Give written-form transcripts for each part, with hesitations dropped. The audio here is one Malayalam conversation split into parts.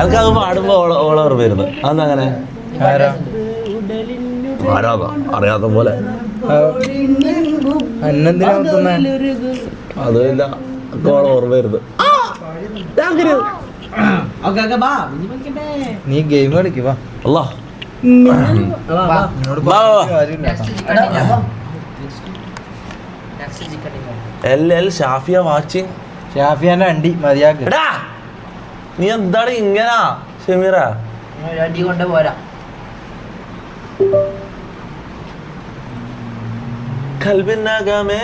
അതൊക്കെ അത് പാടുമ്പോ ഓള ഓർമ്മ വരുന്നത് അതെങ്ങനെ ആരാധ അറിയാത്ത പോലെ അതില്ല ഓള ഓർമ്മ വരുന്നത്. നീ ഗെയിം കളിക്കുക അല്ലാ എൽ ഷാഫിയ വാച്ചിങ്. ഷാഫിയാന്റെ അണ്ടി മതിയാക്ക്. നീ എന്താണ് ഇങ്ങനാ ഷമീറ? കൊണ്ട് പോരാ. കൽബിനകമേ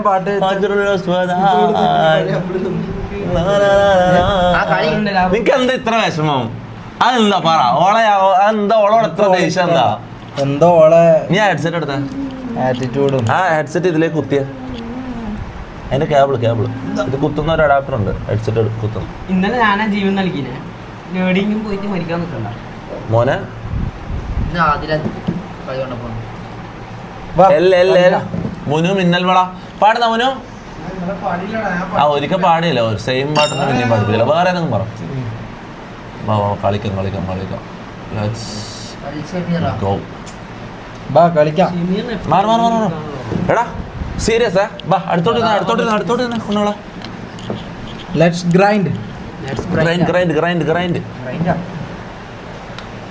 പാട്ട് നിനക്ക് എന്താ ഇത്ര വിഷമം? അതെന്താ പറ ഓളെ എന്താ ഓളോട് എത്ര ദേഷ്യം എന്താ? എന്തോ ഓളെ നീ ഹെഡ്സെറ്റ് എടുത്ത ആറ്റിറ്റ്യൂഡും ആ ഹെഡ്സെറ്റ് ഇതിലേക്ക് കുത്തിയ അതിന്റെ കേബിൾ ഇത് കുത്തുന്ന ഒരു അഡാപ്റ്റർ ഉണ്ട് ഹെഡ്സെറ്റ് കുത്തുന്നു. ഇന്നലെ ഞാനാ ജീവൻ നൽകിനെ എവിടെയെങ്കിലും പോയിട്ട് മരിക്കാൻ നിൽക്കണ്ട മോനെ. മുനു മിന്നൽ വള പാടുന്ന മുനു. ആ ഒരിക്കൽ പാടിയല്ലോ സെയിം പാട്ടൊന്നും പിന്നെയും പാടിപ്പിക്കില്ല. വേറെ ഏതെങ്കിലും പറ. കളിക്കാം എടാ സീരിയസ് അടുത്തോട്ട് ലെറ്റ്സ് ഗ്രൈൻഡ്.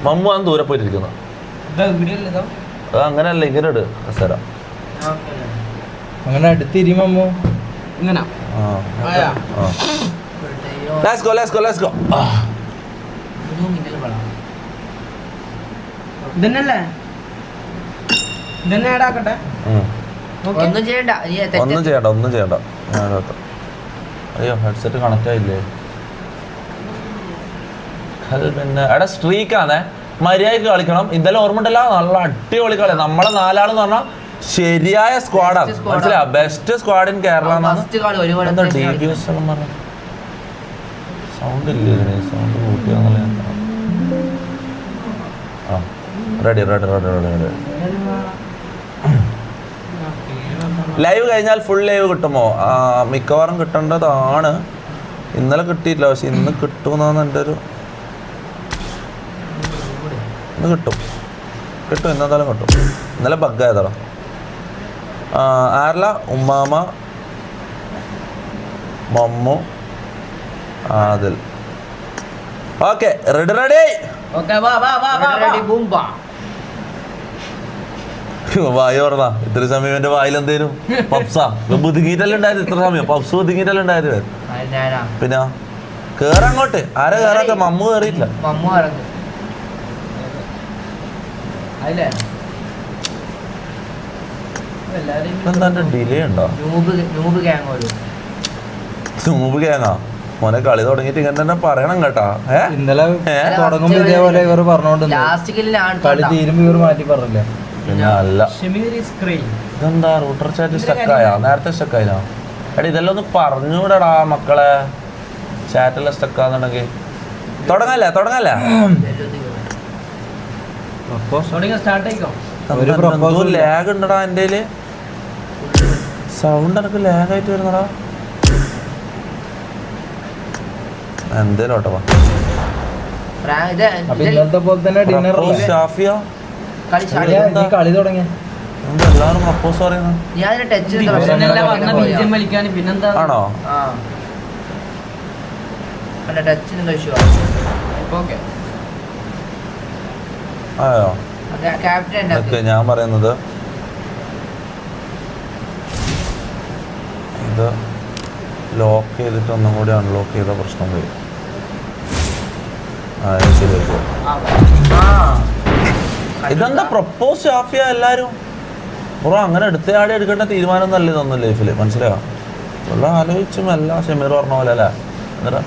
മമ്മു ആണ് ദൂരെ പോയിട്ടിരിക്കുന്നു. അത് അങ്ങനെയല്ല ഇങ്ങനെ ഇട് കസേര അങ്ങനെ അടുത്തിരിമമ്മോ ഇങ്ങനെ. Let's go. ഇതന്നല്ലേ ഇതന്നെ ആടാക്കട്ടെ. ഒന്നും ചെയ്യണ്ട. അയ്യോ ഹെഡ്സെറ്റ് കണക്റ്റ് ആയില്ലേ? പിന്നെ എടാ സ്ട്രീക്കാണേ, മര്യാദക്ക് കളിക്കണം. ഇന്നലെ ഓർമ്മ ഉണ്ടല്ലോ, നല്ല അടിപൊളി കളി. നമ്മളെ നാലാളെന്ന് പറഞ്ഞാൽ ശരിയായ സ്ക്വാഡാണ്, മനസ്സിലാ? Best squad in Kerala. Sound ഇല്ലേ? സൗണ്ട് കൂട്ടിയാന്നല്ലേ. ആ റെഡി. ലൈവ് കഴിഞ്ഞാൽ ഫുൾ ലൈവ് കിട്ടുമോ? മിക്കവാറും കിട്ടേണ്ടതാണ്. ഇന്നലെ കിട്ടിയില്ല, പക്ഷെ ഇന്ന് കിട്ടുമെന്നാണ് എൻ്റെ ഒരു ഇന്ന് കിട്ടും ഇന്നെന്തായാലും കിട്ടും. ഇന്നലെ ബഗ്ഗായതാടാ. ആരല്ല? ഉമ്മാമ, മമ്മു, ആദിൽ. Okay ready. വായ ഓർന്നാ ഇത്ര സമയം എന്റെ വായിലെന്തേലും പപ്സാ ബുദ്ധിങ്ങീറ്റെല്ലാം ഉണ്ടായത്? ഇത്ര സമയം പപ്സ് ബുദ്ധിങ്ങീറ്റെല്ലാം ഉണ്ടായത്? പിന്നെ കേറങ്ങോട്ട്. ആരാ കേറാത്ത? മമ്മു കേറിയില്ല. എന്താ ഡിലേ ഉണ്ടോ? നൂബ് ഗ്യാങ്ങാ മോനെ. കളി തുടങ്ങിയിട്ട് ഇങ്ങനെ തന്നെ പറയണം കേട്ടാ. ഇന്നലെ തുടങ്ങുമ്പോ ഇതേപോലെ ഇവർ പറഞ്ഞോണ്ട് കളി തീരുമ്പോ ഇവർ മാറ്റി പറഞ്ഞില്ലേ? പിന്നെ അല്ല, ഇതെന്താ റൂട്ടർ ചാറ്റ് സ്റ്റക്കായാ? നേരത്തെ സ്റ്റക്കായില്ല. എടാ ഇതെല്ലാം ഒന്ന് പറഞ്ഞൂടാ മക്കളെ. ചാറ്റെല്ലാം സ്റ്റക്കാന്നുണ്ടെങ്കിൽ തുടങ്ങല്ലേ? ലാഗ് ഉണ്ടടാ എൻ്റെ സൗണ്ട്. എനിക്ക് ലാഗായിട്ട് വരുന്നടാ. എന്തേലും ഓട്ടോ ഇന്നത്തെ പോലെ തന്നെ ഡിന്നർ ഷാഫിയ കളി തുടങ്ങിയ എല്ലാവരും പ്രപ്പോസ് പറയുന്നത് ആണോ? ആയോ? ഞാൻ പറയുന്നത് ഇത് ലോക്ക് ചെയ്തിട്ട് ഒന്നും കൂടി അൺലോക്ക് ചെയ്ത പ്രശ്നം വരും. ശരിയാക്കും. ഇതെന്താ പ്രപ്പോസ് ഷാഫിയ എല്ലാരും ബ്രോ? അങ്ങനെ എടുത്തയാടെ എടുക്കേണ്ട തീരുമാനം നല്ല ഇതൊന്നും ലൈഫിൽ, മനസ്സിലായോ? ഉള്ള ആലോചിച്ചും എല്ലാം ഷമീർ പറഞ്ഞ പോലെ അല്ലേ? എന്നിട്ട്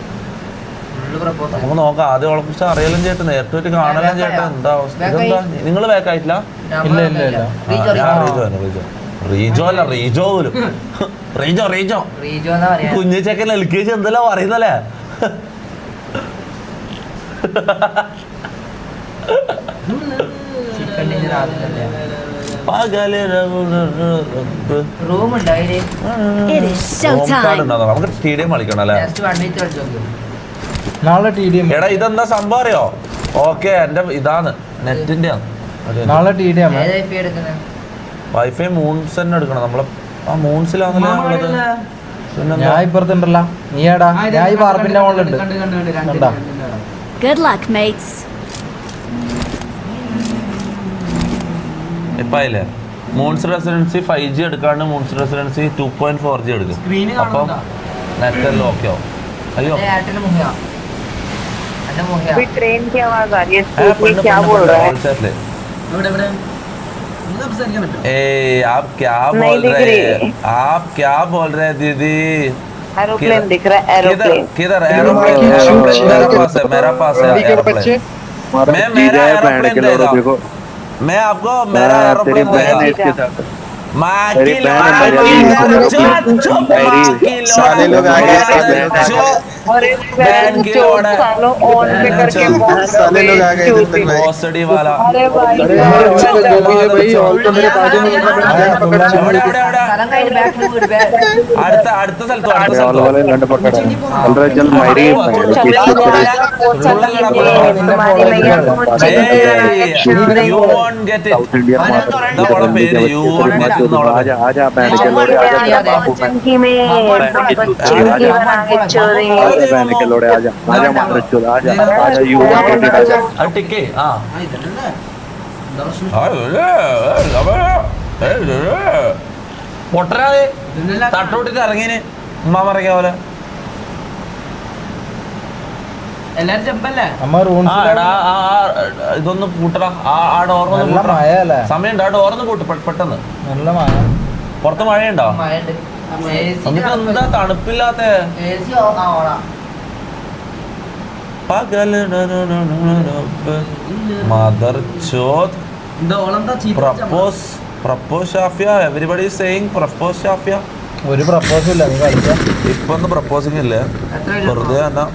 നമുക്ക് നോക്കാം. ആദ്യം അവളെ കുറിച്ച് അറിയലും ചേട്ടൻ, നേരിട്ട് കാണലും ചേട്ടൻ. എന്താ അവസ്ഥ? ഇതെന്താ നിങ്ങൾ ബാക്കായിട്ടില്ല? റീജോ അല്ല, റീജോ പോലും. റീജോ കുഞ്ഞു ചെക്കൻ LKG എന്തെല്ലാം പറയുന്നല്ലേ? റൂം ഉണ്ട് അതില് നമുക്ക് സ്റ്റേഡിയം കളിക്കണം അല്ലേ? ജസ്റ്റ് 1v3 കളിച്ചു നോക്കിയോ. നാളെ TDM. എടാ ഇതെന്താ സംഭവം അറിയോ? ഓക്കെ എന്റെ ഇതാണ് നെറ്റിന്റെ നാളെ TDM. ഏത് IP എടുക്കുന്നത്? വൈഫൈ മൂൺസ് തന്നെ എടുക്കണം. നമ്മളെ ആ മൂൺസിലാണല്ലോ ഉള്ളത്. ഞാൻ ഇപ്പുറത്തുണ്ടല്ലോ. നീ ഏടാ? ഞാൻ ഈ വാർപ്പിന്റെ മുകളിലുണ്ട്. കണ്ടാ? Good luck, mates. ഇപ്പൊ അതില്ലേ മൂൺസ് റെസിഡൻസി 5G എടുക്കാണ്ട് മൂൺസ് റെസിഡൻസി 2.4G എടുക്കും. അപ്പം നെറ്റ് എല്ലാം ഓക്കെ ആവും. അയ്യോ एयरटेल मुहैया अरे मुहैया कोई ट्रेन की आवाज आ रही है स्कूल में क्या बोल रहा है आप क्या नहीं बोल दिख रहे रही। हैं? आप क्या बोल रहे हैं दीदी? एरोप्लेन दिख रहा है एरोप्लेन किधर एरोप्लेन? मेरा पास है एरोप्लेन। मैं मेरा एरोप्लेन देगा। मैं आपको मेरा एरोप्लेन देगा। सारे लोग आगे और एक बहन चोट सालों ऑन पे करके साले लोग आ गए इधर तक भाई। पोस्टडी वाला अरे भाई അടുത്ത സ്ഥലത്തോ ടിക്കേ ആ പൊട്ടരാതെ തട്ടോട്ടിട്ട് ഇറങ്ങിന് ഉമ്മ മറങ്ങിയ പോലെ. എല്ലാരും ചെമ്പല്ലേ ഇതൊന്ന് കൂട്ടടാ. ആ ഡോർന്ന് സമയമുണ്ട്. ആ ഡോർന്ന് കൂട്ട് പെട്ടെന്ന്. നല്ല മഴ. പുറത്ത് മഴയുണ്ടോ? മഴയുണ്ട്. എന്നിട്ട് എന്താ തണുപ്പില്ലാത്ത AC ഓണാ. മദർ ചോദ് എന്താ ഓളെന്താ ചീത്ത propose Shafiya. Everybody saying propose Shafiya. ഒരു പ്രപ്പോസും ഇല്ല. നീ കളിക്കാം. ഇപ്പൊ ഒന്നും പ്രപ്പോസിങ് ഇല്ല. വെറുതെ തന്നെ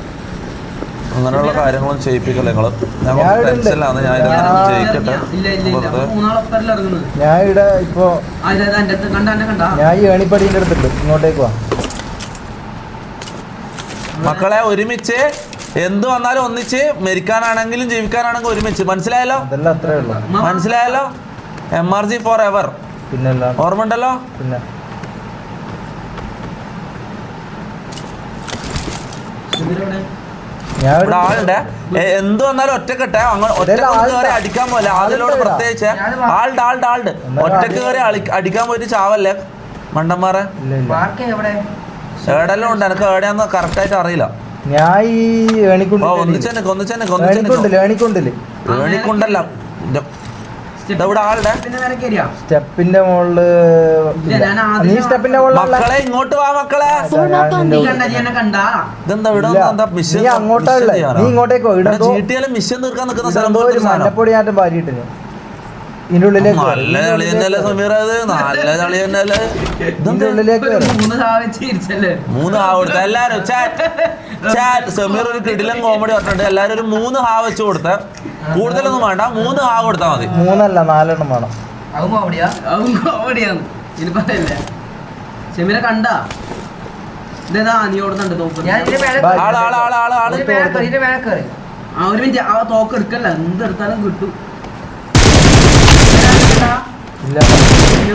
അങ്ങനെയുള്ള കാര്യങ്ങളും ചെയ്യിപ്പിക്കല്ലേ നിങ്ങള്. ഞാൻ ടെൻഷനിലാണ്. ഞാൻ ഇതെങ്ങനെ ചെയ്യിക്കട്ടെ. ഞാൻ ഇവിടെ ഇപ്പൊ ഞാൻ ഈ ഏണിപ്പടീന്റെ അടുത്തുണ്ട്. ഇങ്ങോട്ടേക്ക് വാ മക്കളെ. ഒരുമിച്ച് എന്ത് വന്നാലും ഒന്നിച്ച്. മരിക്കാനാണെങ്കിലും ജീവിക്കാനാണെങ്കിലും ഒരുമിച്ച്. മനസ്സിലായല്ലോ? അതെല്ലാം അത്രേ ഉള്ളു. മനസ്സിലായല്ലോ? MRG for ever. പിന്നെ ഓർമ്മ ഉണ്ടല്ലോ? പിന്നെ ഇവിടെ ആളുണ്ട്. എന്ത് വന്നാലും ഒറ്റക്കെട്ടെ. ഒറ്റക്ക് കയറി അടിക്കാൻ പോലെ അതിലോട് പ്രത്യേകിച്ച് ആളുണ്ട്. ഒറ്റക്ക് കയറി അടിക്കാൻ പോയിട്ട് ചാവല്ലേ മണ്ടന്മാരെ. ഏടെല്ലാം ഉണ്ട്. എനിക്ക് ഏടെയാന്ന് കറക്റ്റ് ആയിട്ട് അറിയില്ല. ഞാൻ ഈ ഏണിക്കുണ്ടല്ല ഇവിടെ ആളുടെ സ്റ്റെപ്പിന്റെ മുകളില്. നീ സ്റ്റെപ്പിന്റെ മക്കളെ ഇങ്ങോട്ട് വാ മക്കളെ. ഇതെന്താ ഇവിടെ മിഷൻ അങ്ങോട്ടല്ലേ? നീ ഇങ്ങോട്ടേക്കോ. ചീട്ടിയാലും മിഷൻ തീർക്കാൻ നിൽക്കുന്ന സ്ഥലം. മഞ്ഞപ്പൊടി ഞാറ്റും പാരിട്ടിന് ഇതിന്റെ ഉള്ളിലേക്ക്. നല്ല കളി തന്നെയല്ലേ സമീറ? അത് നല്ല കളി തന്നെയല്ലേ? ഇതിന്റെ ഉള്ളിലേക്ക് 3 ഹാവ് കൊടുത്ത എല്ലാരും. സമീർ ഒരു കിടിലം കോമഡി പറഞ്ഞിട്ട് എല്ലാരും ഒരു 3 ഹാവ് വെച്ച് കൊടുത്ത. കൂടുതലൊന്നും വേണ്ട. 3 ഹാവ് കൊടുത്താൽ മതി. 3 അല്ല 4 എണ്ണം വേണം. ഷെമീനെ കണ്ടാ ഇതേതാ നീ ഓടുന്നുണ്ട് തോക്ക്. ഒരു മിനിറ്റ്. ആ തോക്ക് എടുക്കല്ല. എന്തെടുത്താലും കിട്ടും.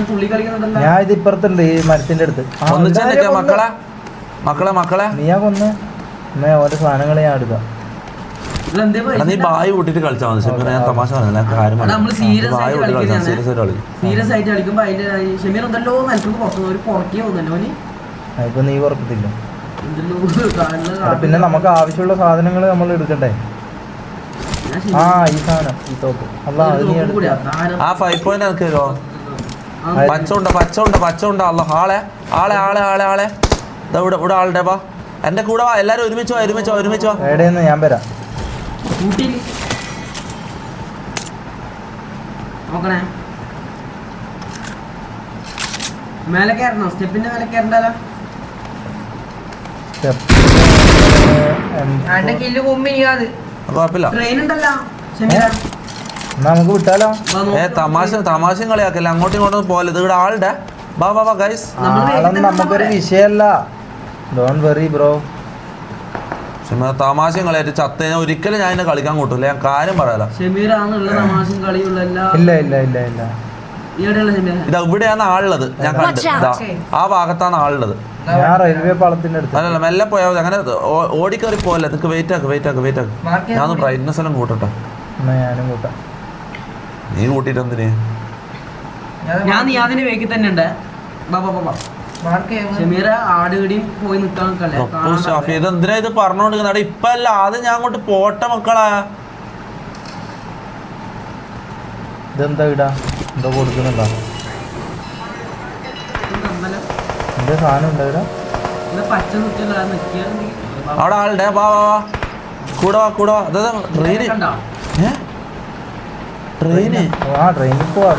തുള്ളി കളിക്കുന്നുണ്ടല്ലോ. ഞാൻ ഇത് ഇപ്പുറത്തുണ്ട് ഈ മരത്തിന്റെ അടുത്ത്. മക്കളെ നീയാ കൊന്ന് ഓരോ സാധനങ്ങളെ ഞാൻ എടുക്കാം. നീ ബായി കൂട്ടിട്ട് കളിച്ചാൽ മതി. ഞാൻ തമാശ സീരിയസ് ആയിട്ട് കളിക്കുമ്പോ അതിന്റെ ഷെമീർ എന്തല്ലോ നിലക്ക് പുറത്തു ഒരു പുറക്കേ പോകുന്നല്ലോ. ഇപ്പൊ നീ പുറക്കത്തില്ല. പിന്നെ നമുക്ക് ആവശ്യമുള്ള സാധനങ്ങൾ നമ്മൾ എടുക്കണ്ടേ. ആ ഈ സാധനം ഈ തോക്ക് അല്ല അത് നീ ആ 5 പോയിന്റ് എനിക്കോ. പച്ച ഉണ്ട്. അല്ല ആളെ ഇവിടെ ആളുടെ വാ. എന്റെ കൂടെ വാ. എല്ലാരും ഒരുമിച്ച് വാ. എവിടെയെന്ന് ഞാൻ വരാം. നോക്കണേ. മേലെ കയറണോ? സ്റ്റെപ്പിന്റെ മേലെ കയറണ്ടല്ലോ. കുഴപ്പമില്ല. ട്രെയിൻ ഉണ്ടല്ലോ ഷെമീര. എന്നാ നമുക്ക് വിട്ടാലോ? തമാശയും കളിയാക്കല്ല, അങ്ങോട്ടും ഇങ്ങോട്ടും പോലെ. ഇത് ഇവിടെ ആളുടെ ബാ ഗൈസ്. ആളൊന്നും നമുക്കൊരു വിഷയമല്ല. Don't worry bro. തമാശയും കളിയായിട്ട് ചത്ത ഒരിക്കലും ഞാൻ എന്നെ കളിക്കാൻ കൂട്ടില്ല, ഞാൻ കാര്യം പറയാല. ഇല്ല ഇല്ല ഇല്ല ഇല്ല. ഇതാ ഇവിടെയാണ് ആളുള്ളത്, ഞാൻ കണ്ടു. ആ ഭാഗത്താണ് ആളുള്ളത്. ഞാൻ റെയിൽവേ പാളത്തിന്റെ അടുത്ത്. അല്ലല്ല മെല്ലെ പോയാൽ മതി, അങ്ങനെ ഓടിക്കറി പോലെ. നിനക്ക് വെയിറ്റ് ആക്ക്. ഞാൻ ബ്രൈറ്റ്നസ് എല്ലാം കൂട്ടട്ടെ. എന്നാ ഞാനും കൂട്ടാം. നീ കൂട്ടിട്ട് എന്തിന്? ഞാൻ നീ അതിന്റെ വേക്കി തന്നെ ഉണ്ട്. പോയി ഇതെന്തിനാ ഇത് പറഞ്ഞോണ്ടിരിക്കുന്ന? ഇപ്പൊ അല്ല, അത് ഞാൻ അങ്ങോട്ട് പോട്ടെ മക്കളാ. ഇതെന്താ ഇടാ? എന്താ കൊടുക്കുന്നുണ്ടോ? എന്താ സാധനം ഉണ്ടോ ഇവിടെ? പച്ച അവിടെ ആളുടെ വാ കൂടെ വാ. ട്രെയിന് ട്രെയിന് ആ ട്രെയിനിൽ പോവാ.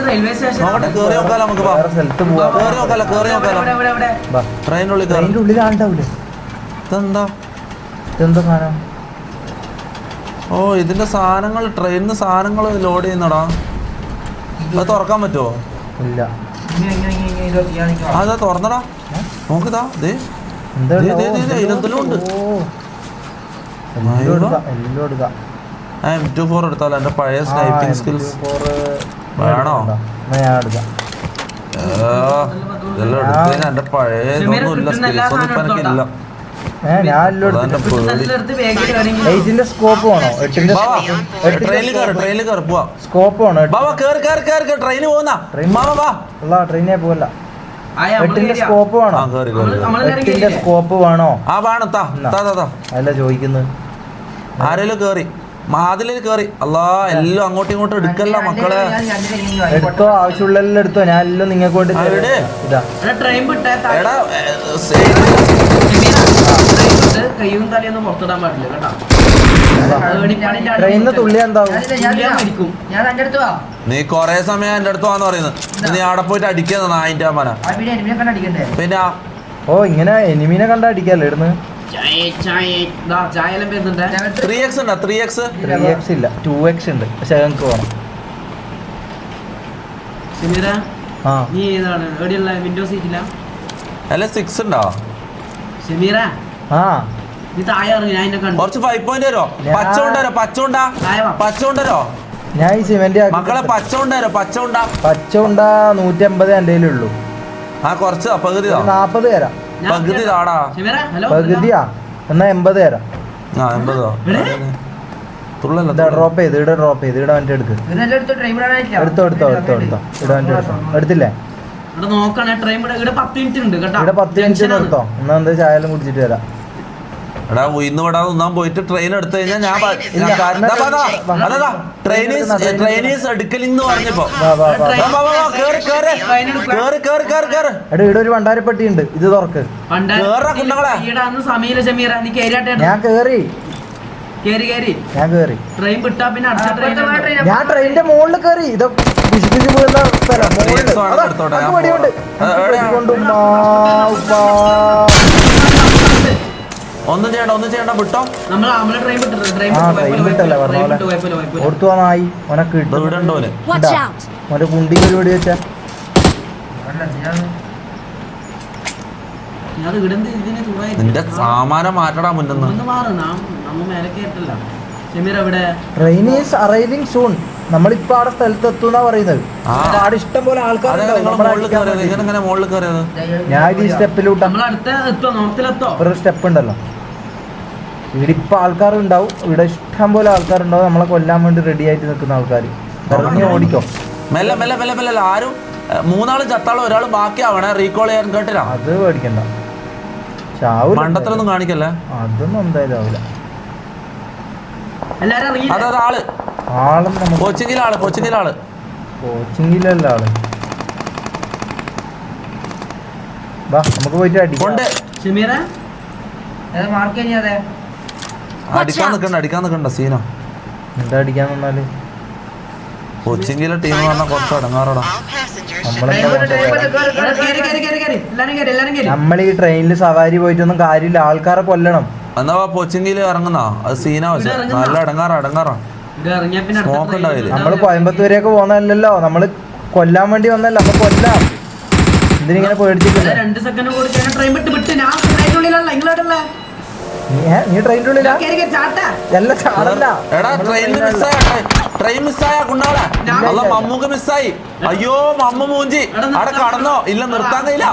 റെയിൽവേ സ്റ്റേഷൻ നോക്കട്ടെ, കേറി നോക്കാലോ നമുക്ക്. വേറെ സ്ഥലത്ത് പോവാ. കേറി നോക്കാലോ. ട്രെയിനുള്ളിൽ ട്രെയിനിന്റെ ഉള്ളിൽ ആളുണ്ടാവൂലേ? ഇതെന്താ സാധനം? ഓ ഇതിന്റെ സാധനങ്ങൾ, ട്രെയിനിന്ന് സാധനങ്ങൾ ലോഡ് ചെയ്യുന്നടാ. അത് തുറക്കാൻ പറ്റുമോ? ഇല്ല. അതാ തുറന്നടാ, നോക്കിതാ. ഇതെന്തെങ്കിലും ഉണ്ട്. എല്ലാം എടുക്കാം. M24 എടുത്താലോ? എന്റെ പഴയ സ്നൈപ്പിംഗ് സ്കിൽസ് വേണോ? ഞാൻ എടുക്കാം. ഇതെല്ലാം എടുത്തു കഴിഞ്ഞാൽ എന്റെ പഴയ ഇതൊന്നുമില്ല, സ്കിൽസ് ഒന്നും ഇപ്പൊ എനിക്കില്ല. എയ്റ്റിന്റെ സ്കോപ്പ് വേണോ? ട്രെയിനിൽ കയറി പോവാ. സ്കോപ്പ് വേണോ? ട്രെയിന് പോകുന്ന ട്രെയിനെ പോവല്ല. 8ന്റെ സ്കോപ്പ് വേണോ? 8ന്റെ സ്കോപ്പ് വേണോ? ആ വേണം. അല്ല ചോദിക്കുന്നത്. ആരേലും കേറി മാതിലിൽ കേറി. അല്ലാ എല്ലാം അങ്ങോട്ടും ഇങ്ങോട്ടും എടുക്കല്ല മക്കളെ. എടുത്തോ, ആവശ്യമുള്ള എടുത്തോ. ഞാൻ എല്ലാം നിങ്ങൾക്ക് വേണ്ടി ഇതാ. എടാ കയ്യും തലയൊന്നും പുറത്തിടാൻ പാടില്ല കേട്ടോ. ട്രെയിനിന് തുള്ളി എന്താവും? നീ കൊറേ സമയം എന്റെ അടുത്ത് വാന്ന് പറയുന്നത്. നീ അവിടെ പോയിട്ട് അടിക്കുന്ന നായിന്റെ അമ്മന. പിന്നെ ഓ ഇങ്ങനെ എനിമീനെ കണ്ട അടിക്കല്ലേ ഇടുന്ന്? 3x ഉണ്ടോ? 3x ഇല്ല, 2x ഉണ്ട്. പക്ഷെ ഞങ്ങൾക്ക് വേണം. അല്ല 6 ഉണ്ടോ? കുറച്ച് 5 പോയിന്റ് തരോ? പച്ച കൊണ്ടുവരോ? ഞാൻ ഈ സിമെന്റ് മക്കളെ പച്ച കൊണ്ടുവരോ? പച്ച 150 എന്റെ കയ്യിലുള്ളൂ. ആ കുറച്ച് പകുതി 40 തരാം. പകുതി താടാ. പകുതിയാ? എന്നാ 80 തരാം. ആ 80 ഡ്രോപ്പ് ചെയ്ത് ഇവിടെ വണ്ടി എടുക്ക്. എടുത്തോ ഇവിടെ വണ്ടി എടുത്തില്ലേ? ഇവിടെ 10 മിനിറ്റ് എടുത്തോ. എന്നാ എന്താ ചായലും കുടിച്ചിട്ട് വരാം. എടാ ഉയർന്നു വിടാതെ ഒന്നാൻ പോയിട്ട് ട്രെയിൻ എടുത്തു കഴിഞ്ഞാൽ ട്രെയിനീസ് എടുക്കലിന്ന് പറഞ്ഞപ്പോ ഇവിടെ ഒരു ഭണ്ഡാരപ്പെട്ടി ഉണ്ട്, ഇത് തുറക്ക്. ഞാൻ കേറി ഞാൻ ട്രെയിനിന്റെ മുകളിൽ കേറി. ഇത് പിശുപിശു പോകുന്ന സ്ഥലം. ഒന്നും ചെയ്യണ്ട വിട്ടോ. ഓർത്തു വന്നായി ഓനക്ക് ഓന്റെ കുണ്ടി പരിപാടി വെച്ചാ നിന്റെ സാമാനം മാറ്റടാ മുന്നെന്ന്. Train is arriving soon. നമ്മളിപ്പോ അവിടെ സ്ഥലത്ത് എത്തുന്നാ പറയുന്നത്. അവിടെ ഇഷ്ടം പോലെ ആൾക്കാർ. ഞാൻ ഈ സ്റ്റെപ്പിലൂട്ടാ. ഒരു സ്റ്റെപ്പ് ഉണ്ടല്ലോ ഇവിടെ. ഇപ്പൊ ആൾക്കാരുണ്ടാവും ഇവിടെ, ഇഷ്ടം പോലെ ആൾക്കാരുണ്ടാവും. നമ്മളെ കൊല്ലാൻ വേണ്ടി റെഡി ആയിട്ട് നിൽക്കുന്ന ആൾക്കാർ. ഇറങ്ങി ഓടിക്കോ. മെല്ലെ ആരും 3 ആളും ചത്താളും ഒരാൾ ബാക്കിയാവണേ. റീകോൾ ചെയ്യാൻ കേട്ടില്ല. അത് പേടിക്കണ്ട. മണ്ടത്തിലൊന്നും കാണിക്കല്ലേ. അതൊന്നും എന്തായാലും ആവില്ല. അതാ ആളും കൊച്ചിങ്ങിലാള് കോച്ചിങ്ങിലല്ല ആള്. വാ നമുക്ക് പോയിട്ട് അടിക്കാം. അടിക്കാൻ നിക്കണ്ട സീനോ. എന്താ അടിക്കാൻ നിന്നാല്? കൊച്ചിങ്ങിലെ ടീം പറഞ്ഞാൽ കുറച്ച് അടങ്ങാറടാ. നമ്മൾ ഈ ട്രെയിനിൽ സവാരി പോയിട്ടൊന്നും കാര്യമില്ല. ആൾക്കാരെ കൊല്ലണം. എന്നാ കൊച്ചിങ്ങില് ഇറങ്ങുന്ന അത് സീനാ. പക്ഷെ നല്ല അടങ്ങാറാ. ഇത് ഇറങ്ങിയ പിന്നെ അടുത്ത Smoke ഉണ്ടാവില്ലേ? train നമ്മള് കോയമ്പത്തൂരേക്ക് പോകുന്നതല്ലല്ലോ, നമ്മള് കൊല്ലാൻ വേണ്ടി വന്നല്ലോ, അപ്പൊ കൊല്ലാം. എന്തിനിങ്ങനെ പേടിച്ചിട്ടില്ല? 2 സെക്കൻഡ് കൊടുക്കാൻ ട്രെയിൻ വിട്ട് ഞാൻ ട്രെയിനിന്റെ ഉള്ളിലല്ല നിങ്ങളോടല്ലേ നീ ട്രെയിനിന്റെ ഉള്ളിലാ? ചാട്ടാ അല്ല, ചാടല്ല. എടാ ട്രെയിൻ മിസ്സായ കുണ്ണാളെ അല്ല മമ്മൂക്ക് മിസ്സായി. അയ്യോ മമ്മു മൂഞ്ചി അവിടെ കടന്നോ? ഇല്ല നിർത്താൻ കഴിയില്ല.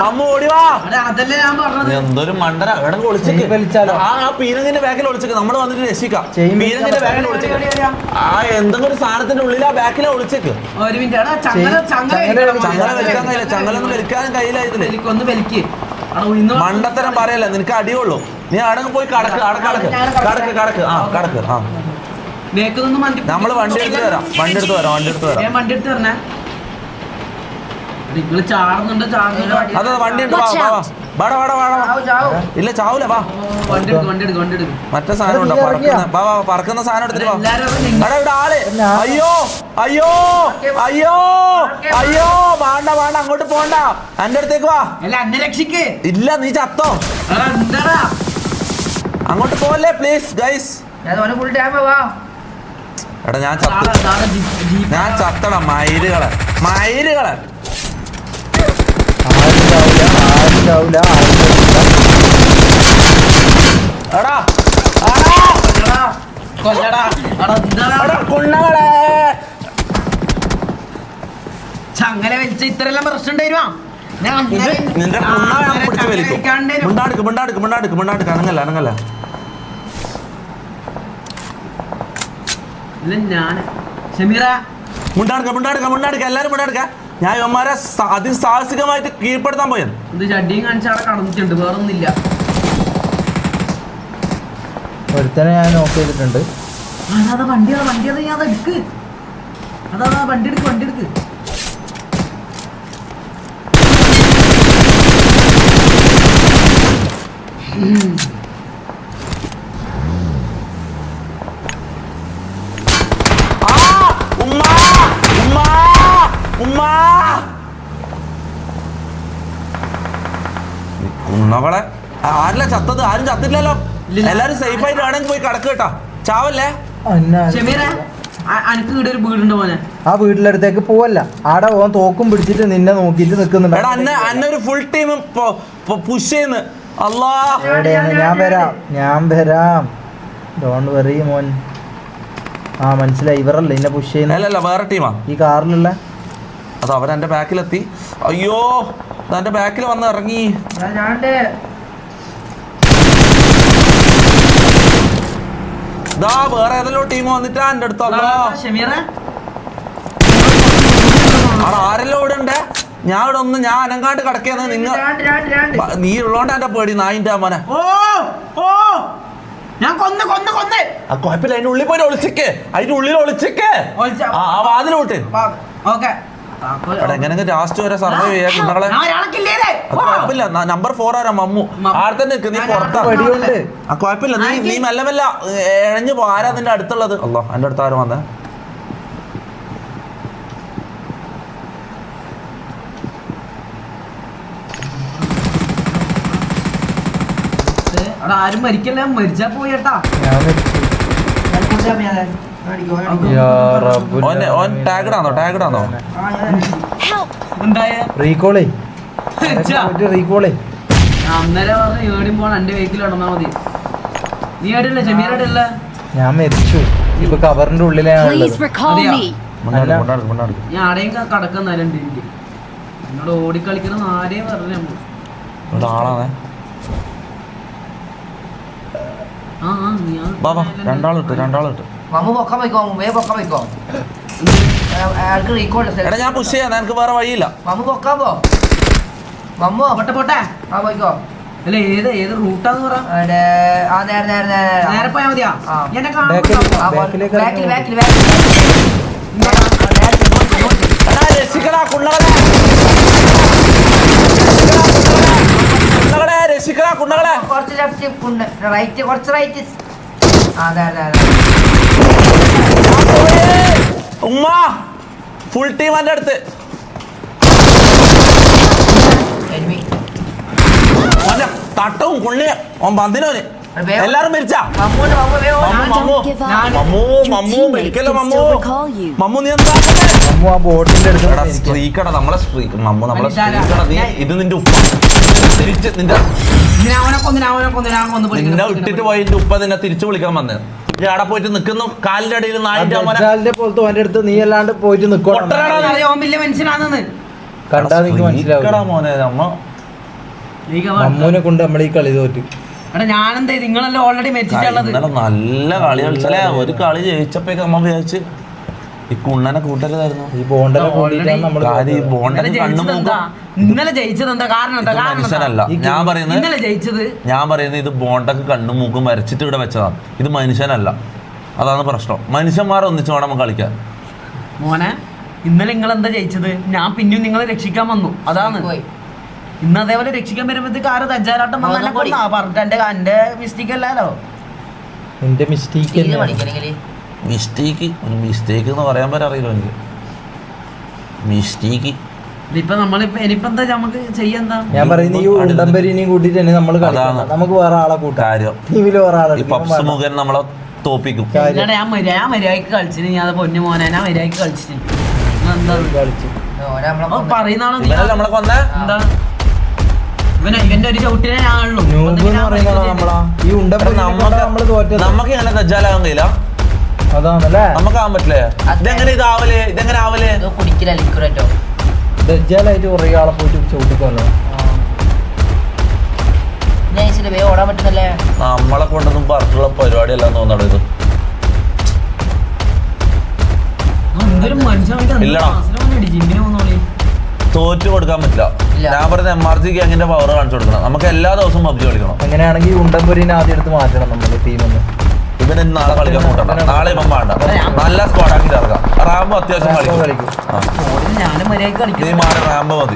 മമ്മു ഓടിവാ. അതല്ലേ ഞാൻ പറഞ്ഞത്. എന്തൊരു മണ്ടര എവിടെ ഒളിച്ചേക്ക്. ആ പീരങ്ങിന്റെ ബാക്കിൽ ഒളിച്ചേക്ക്. നമ്മള് വന്നിട്ട് രക്ഷിക്കാം. പീരങ്ങിന്റെ ബാക്കിൽ ഒളിച്ചേക്ക്. ആ എന്തെങ്കിലും ഒരു സാധനത്തിന്റെ ഉള്ളിൽ ആ ബാക്കിലെ ഒളിച്ചേക്ക്. ഒരു മിനിറ്റ് എടാ ചങ്ങല ചങ്ങല വലിക്കാൻ കഴിയില്ല. ചങ്ങലൊന്നും വലിക്കാനും കഴിയില്ല ഇതില്. ഒന്ന് വലിക്ക്. മണ്ടത്തരം പറയല്ല, നിനക്ക് അടിയുള്ളൂ. നീ അവിടെ പോയി കടക്ക്. ആ കടക്ക്. ആ നമ്മള് വണ്ടി എടുത്ത് വരാം. വണ്ടി എടുത്ത് തരണേ. നിങ്ങള് ചാടുന്നുണ്ട് അതെ വണ്ടി ഉണ്ട്. ഇല്ല ചാവൂല വാ. വണ്ടി എടുക്ക്. മറ്റേ സാധനം ഉണ്ടോ? പറക്കുന്ന സാധനം എടുത്തിട്ട് വാ. എടാ ഇവിടെ ആള്. അയ്യോ വേണ്ട അങ്ങോട്ട് പോണ്ട. എന്റെ അടുത്തേക്ക് വാ. രക്ഷിക്ക്. ഇല്ല നീ ചത്തോ. അങ്ങോട്ട് പോവല്ലേ പ്ലീസ് ഗൈസ്. എടാ ഞാൻ ചത്തടാ മയിലുകളെ. എടാ കുണ്ണകളെ ചങ്ങല വലിച്ച ഇത്രയെല്ലാം പ്രശ്നം ഉണ്ടായിരുവാ. നിന്റെ പിടിച്ച് വലിക്കും. മുണ്ടാടുക്ക് അനങ്ങല്ല. ഞാൻ ഷമീറ മുണ്ടാടുക്ക എല്ലാരും മുണ്ടാടുക്ക. ഞാൻ ഇവന്മാരെ അതിസാഹസികമായിട്ട് കീഴ്പ്പെടുത്താൻ പോയത്. ഇത് ചട്ടിയും കാണിച്ച അവിടെ കടന്നിട്ടുണ്ട്, വേറൊന്നുമില്ല. ഒരുത്തനെ ഞാൻ നോക്ക് ചെയ്തിട്ടുണ്ട്. അതാ വണ്ടി ഞാൻ എടുക്ക്. അതാ വണ്ടി എടുക്ക്. ഉണ്ണകളെ ആരില്ല ചത്തത്? ആരും ചത്തില്ലല്ലോ. എല്ലാരും സേഫ് ആയിട്ട് ആണെങ്കിൽ പോയി കിടക്ക് കേട്ടാ. ചാവല്ലേ അനക്ക് ഇവിടെ ഒരു വീടുണ്ട് മോനെ. ആ വീട്ടിലടുത്തേക്ക് പോവല്ല. ആടെ ഓൻ തോക്കും പിടിച്ചിട്ട് നിന്നെ നോക്കിട്ട് നിക്കുന്നുണ്ട്. അന്നെ ഒരു ഫുൾ ടീം പുഷ് ചെയ്യുന്നു. അല്ലാ ഞാൻ വരാം. ഡോണ്ട് വെറി മോൻ. ആ മനസ്സിലായി, ഇവരല്ലേ എന്നെ പുഷ് ചെയ്യുന്ന. അല്ലല്ല വേറെ ടീമാ ഈ കാറിലുള്ള. അത് അവരെന്റെ ബാക്കിലെത്തി. അയ്യോ എന്റെ ബാക്കിൽ വന്ന് ഇറങ്ങി. വേറെ ഏതെല്ലോ ടീം വന്നിട്ടാ എന്റെ അടുത്തല്ലോ. ആരെല്ലോ ഇവിടെ ഉണ്ട്. ഞാൻ അനങ്ങാണ്ട് കിടക്കുന്നത്. നീ ഉള്ളോണ്ട് എന്റെ പേടി നായിന്റെ മോനെ. കുഴപ്പമില്ല, അതിന്റെ ഉള്ളിൽ പോയി ഒളിച്ചിക്ക്. അതിന്റെ ഉള്ളിൽ ഒളിച്ചിക്ക്. ആ വാതിലോട്ട്. എങ്ങനെ ലാസ്റ്റ് വരെ സർവൈവ് ചെയ്യാ കുണ്ണകളെ. കുഴപ്പമില്ല. നമ്പർ 4 ആരാ? മമ്മു. ആടെ തന്നെ നിൽക്ക്. നീ പുറത്താ. കുഴപ്പമില്ല. നീ മെല്ലെ എഴഞ്ഞു പോ. ആരാ നിന്റെ അടുത്തുള്ളത്? അല്ലോ എന്റെ അടുത്ത് ആരും വന്നേ. ആരും മരിക്കല്ല, മരിച്ചാ പോയേട്ടാ. ടാഗഡാണോ? റീകോളേ. അന്നേരം പറഞ്ഞു ഏടിയും പോണ എന്റെ വെഹിക്കിൽ ഇടന്നാ മതി. നീ ഏടില്ല ഷമീറല്ല. ഞാൻ മരിച്ചു. ഇപ്പൊ കവറിന്റെ ഉള്ളിലാണ് Please recall me. ഞാൻ ആടെയും കടക്കുന്നല്ലുണ്ട് എനിക്ക്. എന്നോട് ഓടിക്കളിക്കുന്ന ആരെയും പറഞ്ഞു. ആളാണേ. രണ്ടാളിട്ട്. എടാ ഞാൻ പുഷ് ചെയ്യാം. എനിക്ക് വേറെ വഴിയില്ല. പോട്ടെ അല്ല ഏത് റൂട്ടാന്ന് പറ. നേരെ പോയാ മതിയാ. എന്നെ ഉമ്മ ഫുൾ ടീം എന്റെ അടുത്ത്. തട്ടവും കൊള്ളിയ ഓൻ പന്തിനോന് എല്ലാരും മരിച്ചാ മമ്മൂന് മമ്മൂ വേഗം വാ. Mammu Don't give up. Mammu Your Mammu teammates മരിക്കല്ലോ can Mammu still recall you. Mammu നീ എന്താ മമ്മു ആ ബോട്ടിന്റെ അടുത്ത് സ്ട്രീക്കടാ നമ്മളെ സ്ട്രീക്ക് മമ്മൂ നമ്മളെ അനിതാര, സ്ട്രീക്കടാ നീ ഇത് നിന്റെ ഉപ്പ തിരിച്ച് നിന്റെ ഇങ്ങനെ അവനെ കൊന്നു നിന്നെ ഇട്ടിട്ട് പോയി നിന്റെ ഉപ്പ നിന്നെ തിരിച്ചു വിളിക്കാൻ വന്നത് നീ അവിടെ പോയിട്ട് നിൽക്കുന്നു കാലിന്റെ അടിയിൽ നായിന്റെ മോനെ ദജ്ജാലിന്റെ പോലത്തെ ഓന്റെ അടുത്ത് നീ അല്ലാണ്ട് പോയിട്ട് നിക്കണം ഒട്ടനാടാ വലിയ മനുഷ്യനാണെന്ന് കണ്ടാ നിനക്ക് മനസ്സിലാവും സ്ട്രീക്കടാ മോനെ നമ്മ മമ്മൂനെ കൊണ്ട് നമ്മൾ ഈ കളി തോറ്റ്. എടാ ഞാനെന്താ നിങ്ങളെല്ലാം ഓൾറെഡി മരിച്ചിട്ടുള്ളത്. ഇന്നലെ നല്ല കളി കളിച്ചല്ലേ ഒരു കളി ജയിച്ചപ്പോഴേക്ക് നമ്മ വിചാരിച്ച് ഈ കുണ്ണനെ കൂട്ടരുതായിരുന്നു ഈ ബോണ്ടനെ കൂട്ടിയിട്ടാണ് നമ്മള് കാര്യം ഈ ബോണ്ടന് കണ്ണു ഇന്നലെ ജയിച്ചത് എന്താ കാരണം എന്താ കാരണം എന്താ? മനുഷ്യനല്ല ഇന്നലെ ജയിച്ചത് ഞാൻ പറയുന്നത് ഇത് ബോണ്ടക്ക് കണ്ണും മൂക്കും വരച്ചിട്ട് ഇവിടെ വെച്ചതാണ്. ഇത് മനുഷ്യനല്ല, അതാണ് പ്രശ്നം. മനുഷ്യന്മാരെ ഒന്നിച്ച് വേണം നമുക്ക് കളിക്കാൻ. മോനെ ഇന്നലെ നിങ്ങൾ എന്താ ജയിച്ചത്? ഞാൻ പിന്നെയും നിങ്ങളെ രക്ഷിക്കാൻ വന്നു, അതാണ്. ഇന്ന് അതേപോലെ രക്ഷിക്കാൻ വരുമ്പോഴത്തേക്ക് ആരും തജ്ജാലാട്ടം പറഞ്ഞ എന്റെ മിസ്റ്റേക്ക് അല്ലല്ലോ. എന്റെ മിസ്റ്റേക്ക് ഒരു മിസ്റ്റേക്ക് എന്ന് പറയാൻ പറ്റാ അറിയില്ല എനിക്ക്. മിസ്റ്റേക്ക് ഇപ്പൊ നമ്മളിപ്പോ ഇനിയിപ്പോ എന്താ നമുക്ക് ചെയ്യാ? ഞാൻ പറയുന്നത് ഈ ഉണ്ടമ്പരിനെയും കൂട്ടിട്ട് തന്നെ നമ്മൾ കളിക്കണം. നമുക്ക് വേറെ ആളെ കൂട്ടാം, കാര്യം. ടീമില് വേറെ ആളെ ഈ പപ്സ് മുഖേന നമ്മളെ തോപ്പിക്കും. ഞാൻ മര്യാദക്ക് കളിച്ചിന്. ഞാൻ പൊന്നു മോനെ ഞാൻ മര്യാദക്ക് കളിച്ചിന്. എന്താ കളിച്ചു പറയുന്ന ആളോ ഇവനല്ലേ നമ്മളെ കൊന്നേ? എന്താ ഇവന്റെ ഒരു ചവിട്ടിനെ ഞാനുള്ളൂ. നൂബ് എന്ന് പറയുന്നത് നമ്മളാ ഈ ഉണ്ടമ്പരി നമ്മള് തോറ്റത്. നമുക്ക് ഇങ്ങനെ ദജ്ജാലാകാൻ കഴിയില്ല, അതാണല്ലേ നമുക്ക് ആവാൻ പറ്റില്ലേ? ഇതെങ്ങനെ ആവല് ദജ്ജാലായിട്ട് കുറെ ആളെ പോയിട്ട് ചവിട്ടിക്കൊല്ലോ. ഓടാൻ പറ്റുന്നല്ലേ? നമ്മളെ കൊണ്ടൊന്നും പറഞ്ഞിട്ടുള്ള പരിപാടിയല്ല തോന്നണം ഇത്. എന്തൊരു ഇല്ലടാ. തോറ്റു കൊടുക്കാൻ പറ്റില്ല. ഞാൻ പറയുന്ന MRG ഗ്യാങ്ങിന്റെ പവർ കാണിച്ചു കൊടുക്കണം. നമുക്ക് എല്ലാ ദിവസവും PUBG കളിക്കണം. അങ്ങനെയാണെങ്കിൽ ഉണ്ടമ്പരിനെ ആദ്യം എടുത്ത് മാറ്റണം നമ്മുടെ ടീമൊന്ന്. ഇവന് നാളെ കളിക്കാൻ പോകണ്ട, നാളെ ഇവൻ വേണ്ട. നല്ല സ്ക്വാഡാക്കി ഇറക്കാം. റാമ്പോ അത്യാവശ്യം കളിക്കും. ഞാനും മര്യാദക്ക് നീ കളിക്കും. മാറി റാമ്പോ മതി,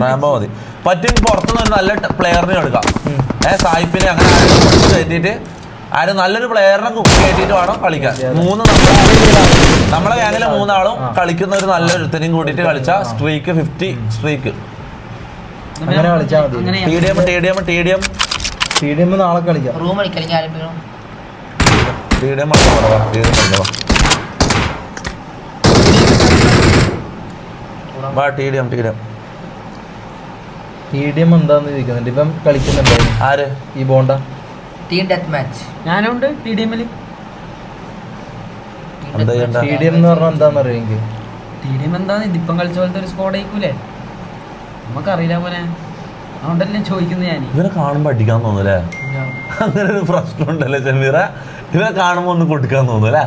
റാമ്പോ മതി. പറ്റും പുറത്തുനിന്ന് ഒരു നല്ല പ്ലെയറിനെ എടുക്കാം. സായിപ്പിനെ അങ്ങനെ കയറ്റിയിട്ട് ആരും നല്ലൊരു പ്ലെയറിനെ കയറ്റിയിട്ട് വേണം കളിക്കാൻ. നമ്മളെ ഗ്യാങ്ങിലെ 3 ആളും കളിക്കുന്ന ഒരു നല്ല ഒരുത്തനെയും കൂട്ടിയിട്ട് കളിച്ചാൽ സ്ട്രീക്ക് 50 സ്ട്രീക്ക്. അങ്ങനെ കളിച്ചാൽ മതി. TDM TDM നാളെ കളിക്കാം. റൂം കളിക്കലെങ്കിൽ ആരംഭിക്കണം. TDM കുറവാ. TDM എന്താന്ന് ചോദിക്കുന്നുണ്ട്. ഇപ്പം കളിക്കുന്നുണ്ടായിരുന്നു ആര്? ഈ ബോണ്ട ടീം ഡെത്ത് മാച്ച്. ഞാനുണ്ട് TDM-ല്. എന്താ ചെയ്യണ്ട? TDM എന്ന് പറഞ്ഞാൽ എന്താന്ന് അറിയാം എനിക്ക്. TDM എന്താന്ന് ഇതിപ്പം കളിച്ച പോലത്തെ ഒരു സ്ക്വാഡ് ആയിക്കൂലേ? നമുക്കറിയില്ല പോലെ, അതുകൊണ്ടല്ലേ ചോദിക്കുന്നത് ഞാൻ. ഇവനെ കാണുമ്പോ അടിക്കാൻ തോന്നൂല്ലേ? അങ്ങനെ ഒരു പ്രശ്നം ഉണ്ടല്ലേ ചെമീറ? ഇവനെ കാണുമ്പോ ഒന്ന് കൊടുക്കാൻ തോന്നൂല്ലേ?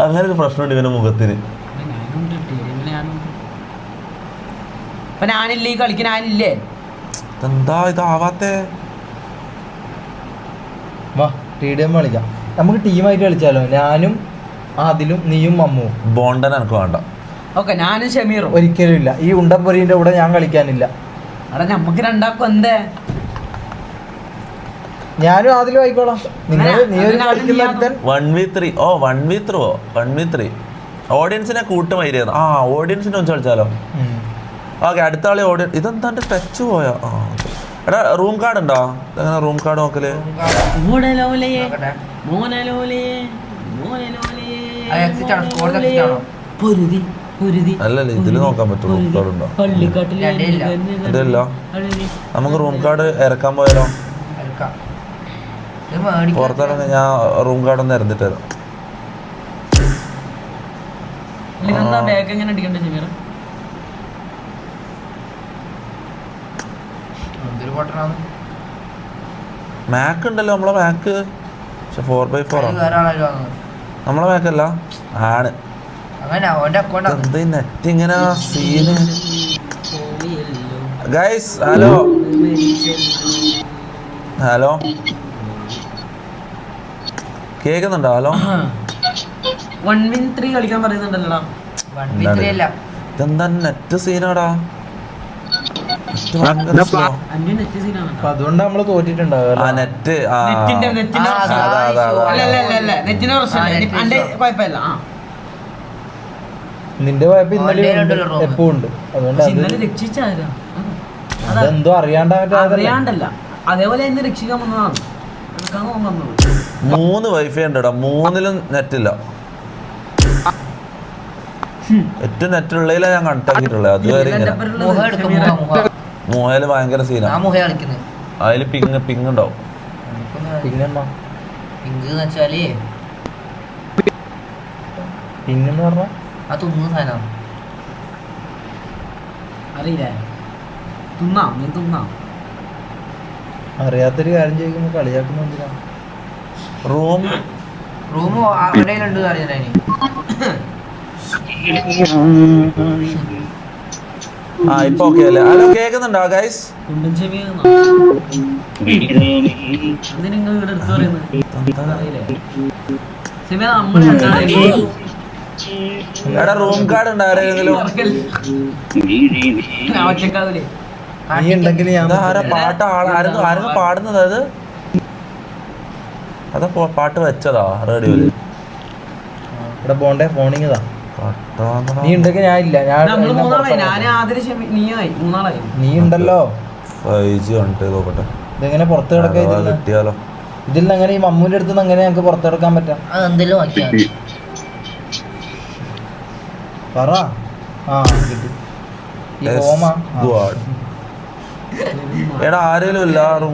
അങ്ങനെ ഒരു പ്രശ്നമുണ്ട് ഇവന്റെ മുഖത്തിന്. ഞാനുണ്ട് TDM-ല് ഞാനുണ്ട്. അപ്പൊ ഞാനില്ലേ ഈ കളിക്കാൻ? ഞാനില്ലേ? എന്താ ഇതാവാത്തേ? വാ TDM കളിക്കാം. നമുക്ക് ടീമായിട്ട് കളിച്ചാലോ? ഞാനും ആദിലും നീയും മമ്മുവും. ബോണ്ടൻ എനിക്ക് വേണ്ട. ഓക്കെ, ഞാനും ഷമീറും. ഒരിക്കലും ഇല്ല. ഈ ഉണ്ടംപൊരിന്റെ കൂടെ ഞാൻ കളിക്കാനില്ല. അവിടെ നമുക്ക് രണ്ടാക്കും എന്തേ? ഞാനും ആദിലും ആയിക്കോളാം. നിങ്ങൾ നീ ഒരു കളിക്കുന്ന 1v3. ഓ 1v3 ഓഡിയൻസിനെ കൂട്ടുമായിരുന്നു. ഓഡിയൻസിനെ ഒന്ന് കളിച്ചാലോ? ഓക്കെ, അടുത്ത ആളെ ഓഡിയൻസ്. ഇതെന്താ ടച്ച് പോയോ? എടാ റൂം കാർഡ് ഉണ്ടോ? എങ്ങനെ റൂം കാർഡ് നോക്കല്? അല്ലല്ലേ ഇതില് നോക്കാൻ പറ്റും. റൂം കാർഡ് ഉണ്ടോ? ഇതല്ല. നമുക്ക് റൂം കാർഡ് ഇറക്കാൻ പോയാലോ? പുറത്തിറങ്ങി ഞാൻ റൂം കാർഡ് ഒന്ന് ഇറന്നിട്ട് തരാം. മാക്ക് ഉണ്ടല്ലോ നമ്മളെ മാക്ക്. പക്ഷെ 4x4 നമ്മളെ മാക്കല്ല ആണ്. എന്താ നെറ്റ് ഇങ്ങനെ സീന്? ഗൈസ് ഹലോ കേക്കുന്നുണ്ടോ? ഹലോ 1v3 കളിക്കാൻ പറയുന്നുണ്ടല്ലോ. ഇതെന്താ നെറ്റ് സീനാടാ? അതുകൊണ്ട് നമ്മള് തോറ്റിട്ടുണ്ടാവും. നെറ്റ് നിന്റെ കുഴപ്പം ഇന്നലെ എപ്പോ ഉണ്ട്. അതുകൊണ്ട് ഇന്നലെ രക്ഷിച്ചാരാ? അതെന്തോ അറിയാണ്ടല്ല. അതേപോലെ എന്നെ രക്ഷിക്കാൻ വന്നതാണ്. എടുക്കാൻ വന്നത് 3 വൈഫൈ ഉണ്ട് കേട്ടോ, 3ലും നെറ്റില്ല. ഏറ്റവും നെറ്റുള്ളതിലാണ് ഞാൻ കണക്ടാക്കിയിട്ടുള്ളത്. അതുവരെ ഇങ്ങനെ മോഹയില് ഭയങ്കര സീനാണ്. അതില് പിങ് ഉണ്ടാവും. പിന്നെന്താ പിങ്ക് വെച്ചാല് പിന്നെന്ന് പറഞ്ഞാ ആ തുന്നുന്ന സാധനം അറിയില്ലേ? തിന്നാം, നീ തിന്നാം. അറിയാത്തൊരു കാര്യം ചോദിക്കുമ്പോ കളിയാക്കുന്ന എന്തിനാ? റൂം റൂം എവിടെയുണ്ട് അറിയാൻ. ഇപ്പൊ ഓക്കെ അല്ലേ? ഹലോ, കേൾക്കുന്നുണ്ടോ ഗൈസ്? കുണ്ടും ചെവി നിങ്ങൾ ഇവിടെ എടുത്തു പറയുന്നത് അറിയില്ലേ? ചെവി നമ്മളെ എടാ റൂം കാർഡ് ഉണ്ടായിരുന്നെങ്കിലും ഒറ്റക്കാവില്ലേ? നീ ഉണ്ടെങ്കിൽ ഞാൻ ആരാ പാട്ട് ആരെങ്കിലും പാടുന്നത്? അതാ പാട്ട് വെച്ചതാ റേഡിയോയില്. ഇവിടെ പോണ്ടേ ഫോണിങ്ങതാ. പട്ടാന്ന് നീ ഉണ്ടെങ്കിൽ ഞാൻ ഇല്ല. നമ്മള് മൂന്നാളായി. ഞാൻ ആദ്യം നീയായി, മൂന്നാളായി. നീ ഉണ്ടല്ലോ. 5G കണ്ടിട്ട് നോക്കട്ടെ. ഇതെങ്ങനെ പുറത്ത് കിടക്കാ? കിട്ടിയാലോ? ഇതിൽ നിന്ന് എങ്ങനെ ഈ മമ്മൂന്റെ അടുത്ത് നിന്ന് എങ്ങനെ ഞങ്ങൾക്ക് പുറത്ത് കിടക്കാൻ പറ്റാം? അത് എന്തെങ്കിലും നോക്കിയാ പറ. കിട്ടി. ഈ ഹോമാ എടാ ആരേലും ഇല്ല റൂം